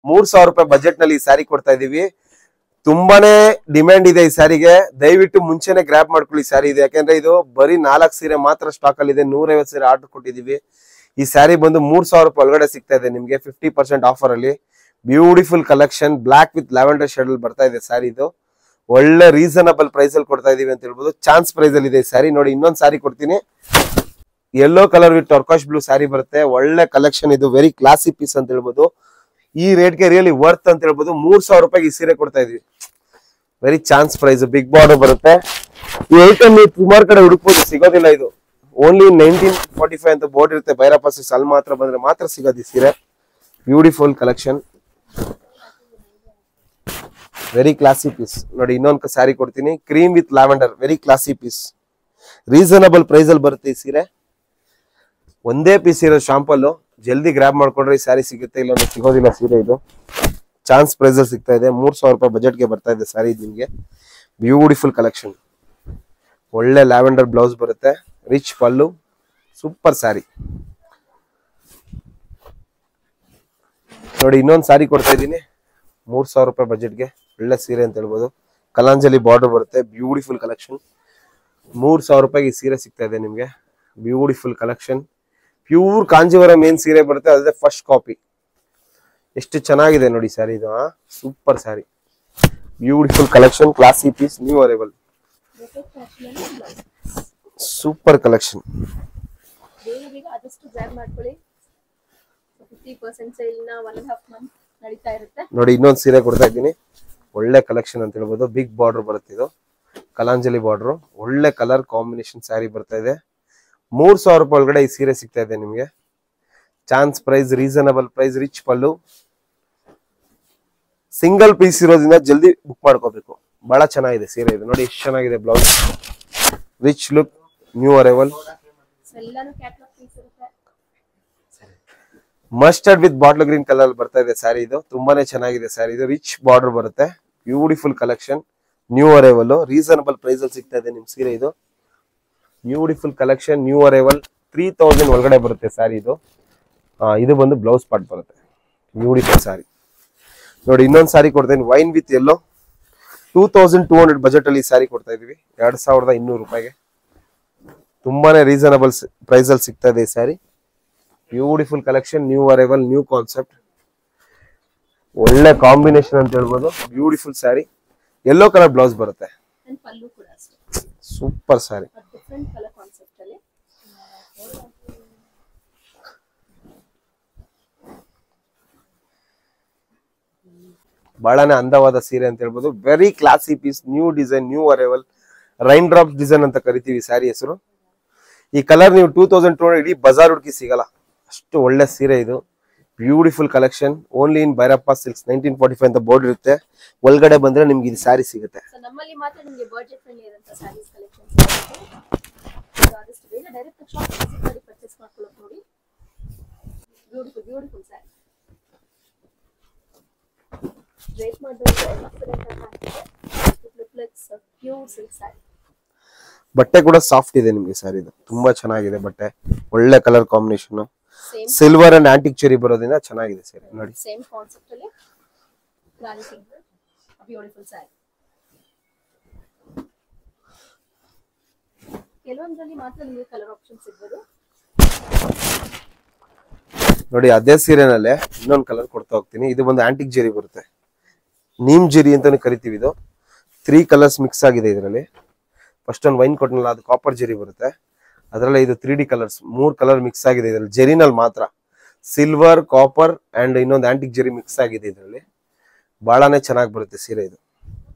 ₹3000 budget ನಲ್ಲಿ ಈ ಸ್ಯಾರಿ ಕೊಡ್ತಾ ಇದೀವಿ. ತುಂಬಾನೇ ಡಿಮ್ಯಾಂಡ್ ಇದೆ ಈ ಸ್ಯಾರಿಗೆ. ದಯವಿಟ್ಟು ಮುಂಚೆನೆ ಗ್ರಾಬ್ ಮಾಡ್ಕೊಳ್ಳಿ ಸ್ಯಾರಿ ಇದೆ, ಯಾಕಂದ್ರೆ ಇದು ಬರೀ 4 ಸೀರೆ ಮಾತ್ರ ಸ್ಟಾಕ್ ಅಲ್ಲಿ ಇದೆ. 150 ಸೀರೆ ಆರ್ಡರ್ ಕೊಟ್ಟಿದೀವಿ. ಈ ಸ್ಯಾರಿ ಬಂದು ₹3000 ಒಳಗಡೆ ಸಿಗ್ತಾ ಇದೆ ನಿಮ್ಗೆ 50% ಆಫರ್ ಅಲ್ಲಿ. Beautiful collection block with lavender shade ಅಲ್ಲಿ ಬರ್ತಾ ಇದೆ ಸ್ಯಾರಿ. ಇದು ಒಳ್ಳೆ ರೀಸನಬಲ್ ಪ್ರೈಸ್ ಅಲ್ಲಿ ಕೊಡ್ತಾ ಇದೀವಿ ಅಂತ ಹೇಳ್ಬೋದು. ಚಾನ್ಸ್ ಪ್ರೈಸ್ ಅಲ್ಲಿ ಇದೆ ಈ ಸ್ಯಾರಿ. ನೋಡಿ ಇನ್ನೊಂದು ಸ್ಯಾರಿ ಕೊಡ್ತೀನಿ. Yellow colour with turquoise blue sari ಬರುತ್ತೆ. ಒಳ್ಳೆ ಕಲೆಕ್ಷನ್ ಇದು, ವೆರಿ ಕ್ಲಾಸಿ ಪೀಸ್ ಅಂತ ಹೇಳ್ಬೋದು. ಈ ರೇಟ್ಗೆ ರಿಯಲಿ ವರ್ತ್ ಅಂತ ಹೇಳ್ಬೋದು. ₹3000 ಈ ಸೀರೆ ಕೊಡ್ತಾ ಇದೀವಿ. Very chance price. Big border ಬರುತ್ತೆ. ಈ ಐಟಮ್ ನೀವು ಸುಮಾರು ಕಡೆ ಹುಡುಕ್ಬೋದು, ಸಿಗೋದಿಲ್ಲ. ಇದು ಓನ್ಲಿ 1945 ಅಂತ ಬೋರ್ಡ್ ಇರುತ್ತೆ. ಭೈರಪ್ಪ ಸಿಲ್ಕ್ಸ್ ಅಲ್ಲಿ ಮಾತ್ರ ಬಂದ್ರೆ ಮಾತ್ರ ಸಿಗೋದು ಈ ಸೀರೆ. Beautiful collection, very classy piece. ನೋಡಿ ಇನ್ನೊಂದು ಸ್ಯಾರಿ ಕೊಡ್ತೀನಿ, cream with lavender, very classy piece. Reasonable price ಅಲ್ಲಿ ಬರುತ್ತೆ ಈ ಸೀರೆ. ಒಂದೇ ಪೀಸ್ ಇರೋ ಶಾಂಪಲ್, ಜಲ್ದಿ ಗ್ರಾಬ್ ಮಾಡ್ಕೊಂಡ್ರೆ ಈ ಸ್ಯಾರಿ ಸಿಗುತ್ತೆ, ಇಲ್ಲ ಸಿಗೋದಿಲ್ಲ ಸೀರೆ. ಇದು ಚಾನ್ಸ್ ಪ್ರೈಸ್ ಅಲ್ಲಿ ಸಿಗ್ತಾ ಇದೆ. ₹3000 ಬಜೆಟ್ಗೆ ಬರ್ತಾ ಇದೆ ಸ್ಯಾರಿ ನಿಮ್ಗೆ. ಬ್ಯೂಟಿಫುಲ್ ಕಲೆಕ್ಷನ್, ಒಳ್ಳೆ ಲ್ಯಾವೆಂಡರ್ ಬ್ಲೌಸ್ ಬರುತ್ತೆ, ರಿಚ್ ಪಲ್ಲು, ಸೂಪರ್ ಸ್ಯಾರಿ. ನೋಡಿ ಇನ್ನೊಂದು ಸ್ಯಾರಿ ಕೊಡ್ತಾ ಇದ್ದೀನಿ ₹3000 ಬಜೆಟ್ಗೆ. ಒಳ್ಳೆ ಸೀರೆ ಅಂತ ಹೇಳ್ಬೋದು. ಕಲಾಂಜಲಿ ಬಾರ್ಡರ್ ಬರುತ್ತೆ, ಬ್ಯೂಟಿಫುಲ್ ಕಲೆಕ್ಷನ್. ₹3000 ಈ ಸೀರೆ ಸಿಗ್ತಾ ಇದೆ ನಿಮ್ಗೆ. ಬ್ಯೂಟಿಫುಲ್ ಕಲೆಕ್ಷನ್, ಪ್ಯೂರ್ ಕಾಂಜೀವರಂ ಏನ್ ಸೀರೆ ಬರುತ್ತೆ ಅದೇ ಫಸ್ಟ್ ಕಾಪಿ. ಎಷ್ಟು ಚೆನ್ನಾಗಿದೆ ನೋಡಿ ಸ್ಯಾರಿ ಇದು. Super sari, beautiful collection, classy piece, new arrival, super collection. ನೋಡಿ ಇನ್ನೊಂದು ಸೀರೆ ಕೊಡ್ತಾ ಇದ್ದೀನಿ. ಒಳ್ಳೆ ಕಲೆಕ್ಷನ್ ಅಂತ ಹೇಳ್ಬೋದು. ಬಿಗ್ ಬಾರ್ಡರ್ ಬರುತ್ತೆ, ಇದು ಕಲಾಂಜಲಿ ಬಾರ್ಡರ್. ಒಳ್ಳೆ ಕಲರ್ ಕಾಂಬಿನೇಷನ್ ಸ್ಯಾರಿ ಬರ್ತಾ ಇದೆ. ₹3000 ಒಳಗಡೆ ಈ ಸೀರೆ ಸಿಗ್ತಾ ಇದೆ ನಿಮ್ಗೆ. Chance price, reasonable price, rich pallu. Single piece ಇರೋದ್ರಿಂದ ಜಲ್ದಿ ಬುಕ್ ಮಾಡ್ಕೋಬೇಕು. ಬಹಳ ಚೆನ್ನಾಗಿದೆ ಸೀರೆ ಇದು. ನೋಡಿ ಎಷ್ಟು ಚೆನ್ನಾಗಿದೆ blouse, rich look, new arrival. Mustard with bottle green colour ಬರ್ತಾ ಇದೆ ಸ್ಯಾರಿ. ಇದು ತುಂಬಾನೇ ಚೆನ್ನಾಗಿದೆ ಸ್ಯಾರಿ. ಇದು ರಿಚ್ ಬಾರ್ಡರ್ ಬರುತ್ತೆ, beautiful collection, new arrival. Reasonable price ಅಲ್ಲಿ ಸಿಗ್ತಾ ಇದೆ ನಿಮ್ ಸೀರೆ ಇದು. Beautiful collection, new arrival. 3000 ಒಳಗಡೆ ಬರುತ್ತೆ ಸ್ಯಾರಿ ಇದು. ಇದು ಬಂದು ಬ್ಲೌಸ್ ಪಾರ್ಟ್ ಬರುತ್ತೆ. ಬ್ಯೂಟಿಫುಲ್ ಸ್ಯಾರಿ. ನೋಡಿ ಇನ್ನೊಂದು ಸ್ಯಾರಿ ಕೊಡ್ತೀನಿ, ವೈನ್ ವಿತ್ ಯೆಲ್ಲೋ. 2200 ಬಜೆಟ್ ಅಲ್ಲಿ ಸ್ಯಾರಿ ಕೊಡ್ತಾ ಇದೀವಿ, ₹2200. ತುಂಬಾನೇ ರೀಸನಬಲ್ ಪ್ರೈಸ್ ಅಲ್ಲಿ ಸಿಗ್ತಾ ಇದೆ ಈ sari. Beautiful collection, new arrival, new concept. ಒಳ್ಳೆ ಕಾಂಬಿನೇಷನ್ ಅಂತ ಹೇಳ್ಬೋದು. Beautiful sari, yellow colour blouse ಬರುತ್ತೆ, ಸೂಪರ್ ಸ್ಯಾರಿ. ಬಹಳನೇ ಅಂದವಾದ ಸೀರೆ ಅಂತ ಹೇಳ್ಬೋದು. Very classy piece, new design, new arrival, rain drop design ಅಂತ ಕರಿತೀವಿ ಸ್ಯಾರಿ ಹೆಸರು. ಈ ಕಲರ್ ನೀವು 2200 ಇಡೀ ಬಜಾರ್ ಹುಡುಕಿ ಸಿಗಲ್ಲ, ಅಷ್ಟು ಒಳ್ಳೆ ಸೀರೆ ಇದು. Beautiful collection, only in Bhyrappa silks. 1945 ಅಂತ ಬೋರ್ಡ್ ಇರುತ್ತೆ. ಒಳಗಡೆ ಬಂದ್ರೆ ನಿಮ್ಗೆ ಇದು ಸ್ಯಾರಿ ಸಿಗುತ್ತೆ. ನಮ್ಮಲ್ಲಿ ಮಾತ್ರ ನಿಮಗೆ ಬಜೆಟ್ ಫ್ರೆಂಡ್ಲಿ ಇರುವಂತ ಸ್ಯಾರೀಸ್ ಕಲೆಕ್ಷನ್ಸ್ ಆದಷ್ಟು ಬೇಗ ಡೈರೆಕ್ಟ್ ಶಾಪ್ ವಿಸಿಟ್ ಮಾಡಿ ಪರ್ಚೇಸ್ ಮಾಡ್ಕೊಳ್ಳೋಕೆ ನೋಡಿ. ಬ್ಯೂಟಿಫುಲ್ ಸ್ಯಾರಿ. ವೇಟ್ ಮಾಡಿದ್ರೆ ಎಕ್ಸಲೆಂಟ್ ಆಗಿದೆ. It look like pure silk sari. ಬಟ್ಟೆ ಕೂಡ ಸಾಫ್ಟ್ ಇದೆ ನಿಮ್ಗೆ ಸ್ಯಾರಿ ಇದು. ತುಂಬಾ ಚೆನ್ನಾಗಿದೆ ಬಟ್ಟೆ, ಒಳ್ಳೆ colour combination, silver and antique cherry ಬರೋದ್ರಿಂದ ಚೆನ್ನಾಗಿದೆ ಸೀರೆ. ನೋಡಿ ಸೇಮ್ ಕಾನ್ಸೆಪ್ಟ್ ಅಲ್ಲಿ ಬ್ಯೂಟಿಫುಲ್ ಸ್ಯಾರಿ. ಕೆಲವೊಂದರಲ್ಲಿ ಮಾತ್ರ ನಿಮಗೆ ಕಲರ್ ಆಪ್ಷನ್ ಸಿಗ್ಬೋದು. ನೋಡಿ ಅದೇ ಸೀರೆನಲ್ಲೇ ಇನ್ನೊಂದು ಕಲರ್ ಕೊಡ್ತಾ ಹೋಗ್ತೀನಿ. ಇದು ಬಂದು ಆಂಟಿಕ್ ಜೆರಿ ಬರುತ್ತೆ, ನೀಮ್ ಜೆರಿ ಅಂತಾನು ಕರಿತೀವಿ. ಇದು 3 ಕಲರ್ಸ್ ಮಿಕ್ಸ್ ಆಗಿದೆ ಇದರಲ್ಲಿ. ಫಸ್ಟ್ ಒಂದು ವೈನ್ ಕೊಟ್ಟನಲ್ಲ, ಅದು ಕಾಪರ್ ಜೆರಿ ಬರುತ್ತೆ. ಅದರಲ್ಲೇ ಇದು 3D ಕಲರ್ಸ್, 3 ಕಲರ್ ಮಿಕ್ಸ್ ಆಗಿದೆ ಇದರಲ್ಲಿ. ಜೆರಿನಲ್ಲಿ ಮಾತ್ರ ಸಿಲ್ವರ್, ಕಾಪರ್ ಅಂಡ್ ಇನ್ನೊಂದು ಆಂಟಿಕ್ ಜೆರಿ ಮಿಕ್ಸ್ ಆಗಿದೆ ಇದರಲ್ಲಿ. ಬಹಳನೇ ಚೆನ್ನಾಗಿ ಬರುತ್ತೆ ಸೀರೆ ಇದು.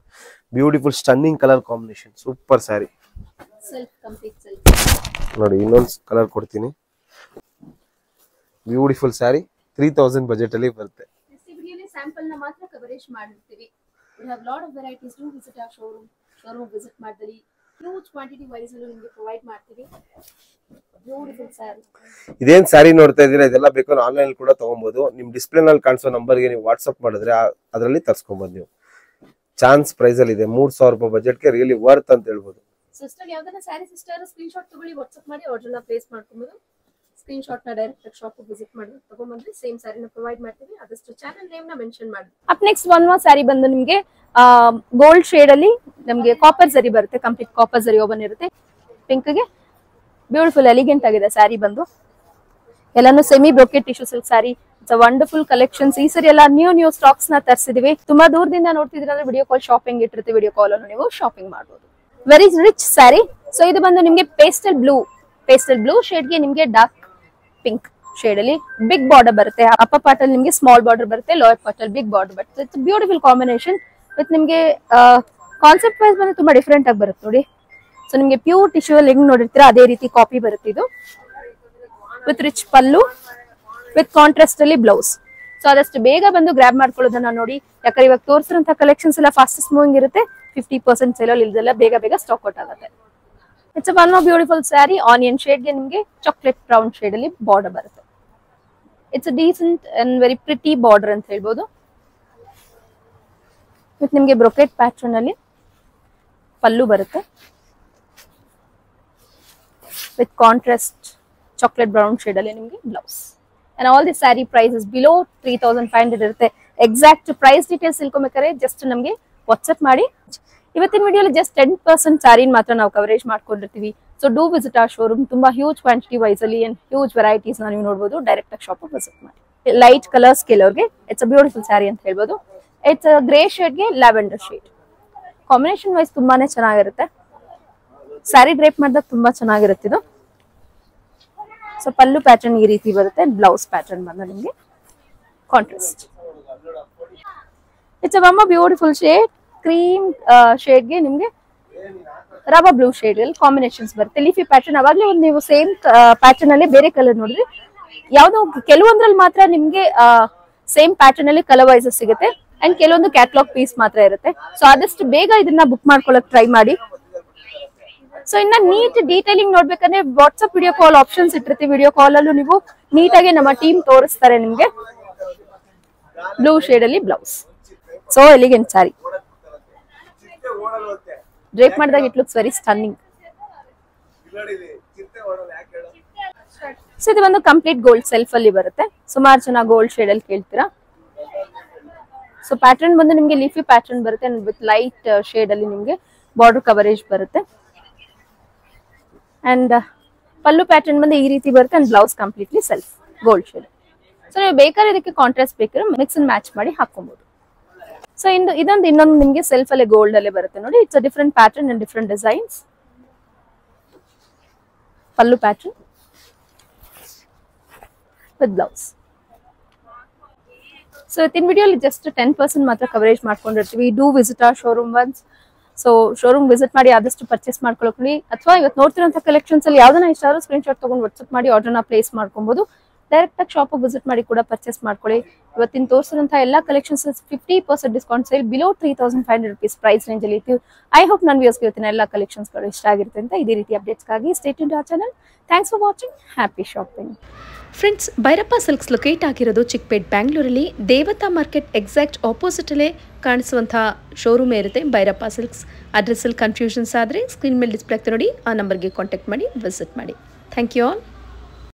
Beautiful stunning colour combination, super sari. ನೋಡಿ ಇನ್ನೊಂದು ಕಲರ್ ಕೊಡ್ತೀನಿ. ಬ್ಯೂಟಿಫುಲ್ ಸ್ಯಾರಿ, 3000 ಬಜೆಟ್ ಅಲ್ಲಿ ಬರುತ್ತೆ. ಸ್ಯಾಂಪಲ್ ನ ಮಾತ್ರ ಕವರೇಜ್ ಮಾಡಿರ್ತೀವಿ. we have lot of varieties. to visit our showroom visit ಮಾಡಿದಲ್ಲಿ huge quantity wise ಅಲ್ಲಿ ನಿಮಗೆ ಪ್ರೊವೈಡ್ ಮಾಡ್ತೀವಿ. ಬ್ಯೂಟಿಫುಲ್ ಸ್ಯಾರಿ. ಇದೇನ್ ಸ್ಯಾರಿ ನೋಡ್ತಾ ಇದೀರಾ, ಇದೆಲ್ಲ ಬೇಕು ಆನ್ಲೈನ್ ಅಲ್ಲಿ ಕೂಡ ತಗೊಬಹುದು. ನಿಮ್ ಡಿಸ್ಪ್ಲೇ ನಲ್ಲಿ ಕಾಣಿಸೋ ನಂಬರ್ ಗೆ ನೀವು ವಾಟ್ಸ್ಆಪ್ ಮಾಡಿದ್ರೆ ಅದರಲ್ಲಿ ತರಿಸ್ಕೊಬಹುದು ನೀವು. ಚಾನ್ಸ್ ಪ್ರೈಸ್ ಅಲ್ಲಿ ಇದೆ. ₹3000 ಬಜೆಟ್ ಗೆ ರಿಯಲಿ ವರ್ತ್ ಅಂತ ಹೇಳ್ಬೋದು. ಸಿಸ್ಟರ್ ಯಾವ್ದನ್ನ ಸ್ಯಾರಿ ಸಿಸ್ಟರ್ ಸ್ಕ್ರೀನ್ ಶಾಟ್ ತಗೊಳ್ಳಿ, ವಾಟ್ಸ್ಆಪ್ ಮಾಡಿ ಆರ್ಡರ್ ನ ಪ್ಲೇಸ್ ಮಾಡ್ಕೊಬಹುದು. ಸ್ಕ್ರೀನ್ ಶಾಟ್ ನ ಡೈರೆಕ್ಟ್ ಶಾಪ್ ವಿಸಿಟ್ ಮಾಡಿ ತಗೊಂಡ್ಬಂದ್ರೆ ಸೇಮ್ ಸ್ಯಾರಿನ ಪ್ರೊವೈಡ್ ಮಾಡ್ತೀವಿ. ಆದಷ್ಟು ಚಾನಲ್ ನೇಮ್ ನ ಮೆನ್ಷನ್ ಮಾಡಿ. Up next one more sari ಬಂದು ನಿಮಗೆ ಗೋಲ್ಡ್ ಶೇಡ್ ಅಲ್ಲಿ ನಮಗೆ ಕಾಪರ್ ಜರಿ ಬರುತ್ತೆ. ಕಂಪ್ಲೀಟ್ ಕಾಪರ್ ಜರಿ ಓವನ್ ಇರುತ್ತೆ. ಪಿಂಕ್ ಗೆ ಬ್ಯೂಟಿಫುಲ್ ಎಲಿಗೆಂಟ್ ಆಗಿದೆ ಸ್ಯಾರಿ ಬಂದು. ಎಲ್ಲಾನು semi brocade tissue silk sari. It's a wonderful collections. ಈ ಸರಿ ಎಲ್ಲ ನ್ಯೂ ಸ್ಟಾಕ್ಸ್ ನ ತರಿಸಿದೀವಿ. ತುಂಬಾ ದೂರದಿಂದ ನೋಡ್ತಿದ್ರೆ ಅಂದ್ರೆ ವಿಡಿಯೋ ಕಾಲ್ ಶಾಪಿಂಗ್ ಇಟ್ಟಿರ್ತೀವಿ. ವಿಡಿಯೋ ಕಾಲ್ ಅನ್ನು ನೀವು ಶಾಪಿಂಗ್ ಮಾಡಬಹುದು. Very rich sari. ಸೊ ಇದು ಬಂದು ನಿಮಗೆ ಪೇಸ್ಟಲ್ ಬ್ಲೂ ಶೇಡ್ ಗೆ ನಿಮಗೆ ಡಾರ್ಕ್ ಪಿಂಕ್ ಶೇಡ್ ಅಲ್ಲಿ ಬಿಗ್ ಬಾರ್ಡರ್ ಬರುತ್ತೆ. ಅಪ್ಪರ್ ಪಾರ್ಟ್ ಅಲ್ಲಿ ನಿಮಗೆ ಸ್ಮಾಲ್ ಬಾರ್ಡರ್ ಬರುತ್ತೆ. ಲೋಯರ್ ಪಾರ್ಟ್ ಅಲ್ಲಿ ಬಿಗ್ ಬಾರ್ಡರ್ ಬರುತ್ತೆ. ಇಟ್ಸ್ ಬ್ಯೂಟಿಫುಲ್ ಕಾಂಬಿನೇಷನ್ ವಿತ್ ನಿಮಗೆ ಕಾನ್ಸೆಪ್ಟ್ ವೈಸ್ ಬಂದು ತುಂಬಾ ಡಿಫ್ರೆಂಟ್ ಆಗಿ ಬರುತ್ತೆ ನೋಡಿ. ಸೊ ನಿಮಗೆ ಪ್ಯೂರ್ ಟಿಶ್ಯೂ ಅಲ್ಲಿ ಹೆಂಗ್ ನೋಡಿರ್ತೀರಾ ಅದೇ ರೀತಿ ಕಾಪಿ ಬರುತ್ತೆ ಇದು. With rich pallu with contrast ಅಲ್ಲಿ ಬ್ಲೌಸ್. ಸೊ ಆದಷ್ಟು ಬೇಗ ಬಂದು ಗ್ರಾಬ್ ಮಾಡ್ಕೊಳ್ಳೋದನ್ನ ನೋಡಿ. ಯಾಕಂದ್ರೆ ಇವಾಗ ತೋರಿಸಿರುವಂತಹ ಕಲೆಕ್ಷನ್ಸ್ ಎಲ್ಲ ಫಾಸ್ಟೆಸ್ಟ್ ಮೂವಿಂಗ್ ಇರುತ್ತೆ. 50% ಸೇಲ್ ಇಲ್ದೆಲ್ಲ ಬೇಗ ಸ್ಟಾಕ್ ಔಟ್ ಆಗುತ್ತೆ. It's one more beautiful sari. Onion shade ಗೆ ನಿಮಗೆ ಚಾಕ್ಲೇಟ್ ಬ್ರೌನ್ ಶೇಡ್ ಅಲ್ಲಿ ಬಾರ್ಡರ್ ಬರುತ್ತೆ. It's decent and very pretty border ಅಂತ ಹೇಳ್ಬೋದು. ವಿತ್ ನಿಮಗೆ ಬ್ರೊಕೆಟ್ ಪ್ಯಾಟರ್ನ್ ಅಲ್ಲಿ ಪಲ್ಲು ಬರುತ್ತೆ. With contrast chocolate brown shade ಅಲ್ಲಿ ನಿಮಗೆ blouse. And all the sari price is below 3500 ಇರುತ್ತೆ. ಎಕ್ಸಾಕ್ಟ್ ಪ್ರೈಸ್ ಡೀಟೇಲ್ಸ್ ತಿಳ್ಕೊಬೇಕಾದ್ರೆ ಜಸ್ಟ್ ನಮಗೆ ವಾಟ್ಸ್ಆಪ್ ಮಾಡಿ. ಇವತ್ತಿನ ವಿಡಿಯೋಲಿ ಜಸ್ಟ್ 10% ಸ್ಯಾರಿನ ಮಾತ್ರ ನಾವು ಕವರೇಜ್ ಮಾಡ್ಕೊಂಡಿರ್ತೀವಿ. ಸೊ ಡೂ ವಿಸಿಟ್ ಆ ಶೋರೂಮ್. ತುಂಬಾ ಹ್ಯೂಜ್ ಕ್ವಾಂಟಿಟಿ ವೈಸ್ ಅಲ್ಲಿ ಅಂಡ್ ಹ್ಯೂಜ್ ವೆರೈಟೀಸ್ ನೀವು ನೋಡಬಹುದು. ಡೈರೆಕ್ಟ್ ಆಗಿ ಶಾಪ್ ವಿಸಿಟ್ ಮಾಡಿ. ಲೈಟ್ ಕಲರ್ಸ್ ಕೆಲವ್ರಿಗೆ ಇಟ್ಸ್ ಅ ಬ್ಯೂಟಿಫುಲ್ ಸ್ಯಾರಿ ಅಂತ ಹೇಳ್ಬೋದು. ಇಟ್ಸ್ ಗ್ರೇ ಶೇಡ್ ಗೆ ಲ್ಯಾವೆಂಡರ್ ಶೇಡ್ ಕಾಂಬಿನೇಷನ್ ವೈಸ್ ತುಂಬಾನೇ ಚೆನ್ನಾಗಿರುತ್ತೆ. ಸ್ಯಾರಿ ಡ್ರೇಪ್ ಮಾಡಿದಾಗ ತುಂಬಾ ಚೆನ್ನಾಗಿರುತ್ತೆ ಇದು. ಸೊ ಪಲ್ಲು ಪ್ಯಾಟರ್ನ್ ಈ ರೀತಿ ಬರುತ್ತೆ. ಬ್ಲೌಸ್ ಪ್ಯಾಟರ್ನ್ ಬಂದ ನಿಮಗೆ contrast. It's a beautiful shade. Cream shade ಗೆ ನಿಮ್ಗೆ ರವಾ ಬ್ಲೂ ಶೇಡ್ ಅಲ್ಲಿ ಕಾಂಬಿನೇಷನ್ಸ್ ಬರುತ್ತೆ. ಲೀಫಿ ಪ್ಯಾಟರ್ನ್ ಅವಾಗಲೇ ಒಂದು ನೀವು ಸೇಮ್ ಪ್ಯಾಟರ್ನ್ ಅಲ್ಲಿ ಬೇರೆ ಕಲರ್ ನೋಡ್ರಿ. ಯಾವ್ದೋ ಕೆಲವೊಂದ್ರಲ್ಲಿ ಮಾತ್ರ ನಿಮ್ಗೆ ಸೇಮ್ ಪ್ಯಾಟರ್ನ್ ಅಲ್ಲಿ ಕಲರ್ ವೈಸ್ ಸಿಗುತ್ತೆ ಅಂಡ್ ಕೆಲವೊಂದು ಕ್ಯಾಟಲಾಗ್ ಪೀಸ್ ಮಾತ್ರ ಇರುತ್ತೆ. ಸೊ ಆದಷ್ಟು ಬೇಗ ಇದನ್ನ ಬುಕ್ ಮಾಡ್ಕೊಳ್ಳಕ್ ಟ್ರೈ ಮಾಡಿ. ಸೊ ಇನ್ನ ನೀಟ್ ಡೀಟೇಲಿಂಗ್ ನೋಡ್ಬೇಕಂದ್ರೆ ವಾಟ್ಸ್ಆಪ್ ವಿಡಿಯೋ ಕಾಲ್ ಆಪ್ಷನ್ಸ್ ಇಟ್ಟಿರ್ತೀವಿ. ವಿಡಿಯೋ ಕಾಲ್ ಅಲ್ಲೂ ನೀವು ನೀಟಾಗಿ ನಮ್ಮ ಟೀಮ್ ತೋರಿಸ್ತಾರೆ ನಿಮ್ಗೆ. ಬ್ಲೂ ಶೇಡ್ ಅಲ್ಲಿ blouse. So elegant sari. Drape ಮಾಡಿದಾಗ it looks very stunning. So ಇದು ಒಂದು ಕಂಪ್ಲೀಟ್ ಗೋಲ್ಡ್ ಸೆಲ್ಫ್ ಅಲ್ಲಿ ಬರುತ್ತೆ. ಸುಮಾರು ಜನ ಗೋಲ್ಡ್ ಶೇಡ್ ಅಲ್ಲಿ ಕೇಳ್ತೀರಾ. ಸೊ ಪ್ಯಾಟರ್ನ್ ಬಂದು ನಿಮ್ಗೆ ಲೀಫಿ ಪ್ಯಾಟರ್ನ್ ಬರುತ್ತೆ ವಿತ್ ಲೈಟ್ ಶೇಡ್ ಅಲ್ಲಿ ನಿಮ್ಗೆ ಬಾರ್ಡರ್ ಕವರೇಜ್ ಬರುತ್ತೆ. ಅಂಡ್ ಪಲ್ಲು ಪ್ಯಾಟರ್ನ್ ಬಂದು ಈ ರೀತಿ ಬರುತ್ತೆ. And blouse completely self gold shade. So ನೀವು ಬೇಕಾದ್ರೆ ಇದಕ್ಕೆ ಕಾಂಟ್ರಾಸ್ಟ್ ಬೇಕಾದ್ರೆ ಮಿಕ್ಸ್ ಅಂಡ್ ಮ್ಯಾಚ್ ಮಾಡಿ ಹಾಕೊಬಹುದು. ಸೊ ಇನ್ನೊಂದು ನಿಮಗೆ ಸೆಲ್ಫ್ ಅಲ್ಲೇ ಗೋಲ್ಡ್ ಅಲ್ಲೇ ಬರುತ್ತೆ ನೋಡಿ. It's a different pattern and different designs. Pallu pattern with blouse. So ಇವತ್ತಿನ ವಿಡಿಯೋಲಿ ಜಸ್ಟ್ 10% ಮಾತ್ರ ಕವರೇಜ್ ಮಾಡ್ಕೊಂಡಿರ್ತೀವಿ. ಡೂ ವಿಸಿಟ್ ಆ showroom once. So showroom visit ಮಾಡಿ ಆದಷ್ಟು ಪರ್ಚೇಸ್ ಮಾಡ್ಕೊಳ್ಳಿ. ಅಥವಾ ಇವತ್ತು ನೋಡ್ತಿರೋಂಥ ಕಲೆಕ್ಷನ್ಸ್ ಅಲ್ಲಿ ಯಾವ್ದನ್ನ ಇಷ್ಟ ಆದ್ರೂ ಸ್ಕ್ರೀನ್ ಶಾಟ್ ತಗೊಂಡು ವಾಟ್ಸ್ಆಪ್ ಮಾಡಿ ಆರ್ಡರ್ನ ಪ್ಲೇಸ್ ಮಾಡ್ಕೊಬಹುದು. ಡೈರೆಕ್ಟ್ ಆಗಿ ಶಾಪ್ ವಿಸಿಟ್ ಮಾಡಿ ಕೂಡ ಪರ್ಚೇಸ್ ಮಾಡ್ಕೊಳ್ಳಿ. ಇವತ್ತಿನ ತೋರಿಸಿರುವಂತಹ ಎಲ್ಲಾ collections 50% discount sale below 3500 rupees price range ಅಲ್ಲಿ ಇತ್ತು. ಐ ಹೋಪ್ ನನ್ನ ವ್ಯೂಸ್ಗೆ ಇವತ್ತಿನ ಎಲ್ಲ ಕಲೆಕ್ಷನ್ಸ್ ಗಳು ಇಷ್ಟ ಆಗಿರುತ್ತೆ ಅಂತ. ಇದೇ ರೀತಿ ಅಪ್ಡೇಟ್ಸ್ಗಾಗಿ ಸ್ಟೇ ಟ್ಯೂನ್ಡ್ ಆ channel. Thanks for watching. Happy shopping. Friends, Bhyrappa silks locate ಆಗಿರೋದು ಚಿಕ್ಕಪೇಟ್ ಬ್ಯಾಂಗ್ಳೂರಲ್ಲಿ ದೇವತಾ ಮಾರ್ಕೆಟ್ ಎಕ್ಸಾಕ್ಟ್ ಆಪೋಸಿಟಲ್ಲೇ ಕಾಣಿಸುವಂಥ ಶೋರೂಮೇ ಇರುತ್ತೆ ಭೈರಪ್ಪ ಸಿಲ್ಕ್ಸ್. ಅಡ್ರೆಸ್ಸಲ್ಲಿ ಕನ್ಫ್ಯೂಷನ್ಸ್ ಆದರೆ ಸ್ಕ್ರೀನ್ ಮೇಲೆ ಡಿಸ್ಪ್ಲೇ ಆಗ್ತಾ ನೋಡಿ, ಆ ನಂಬರ್ಗೆ ಕಾಂಟ್ಯಾಕ್ಟ್ ಮಾಡಿ ವಿಸಿಟ್ ಮಾಡಿ. Thank you all.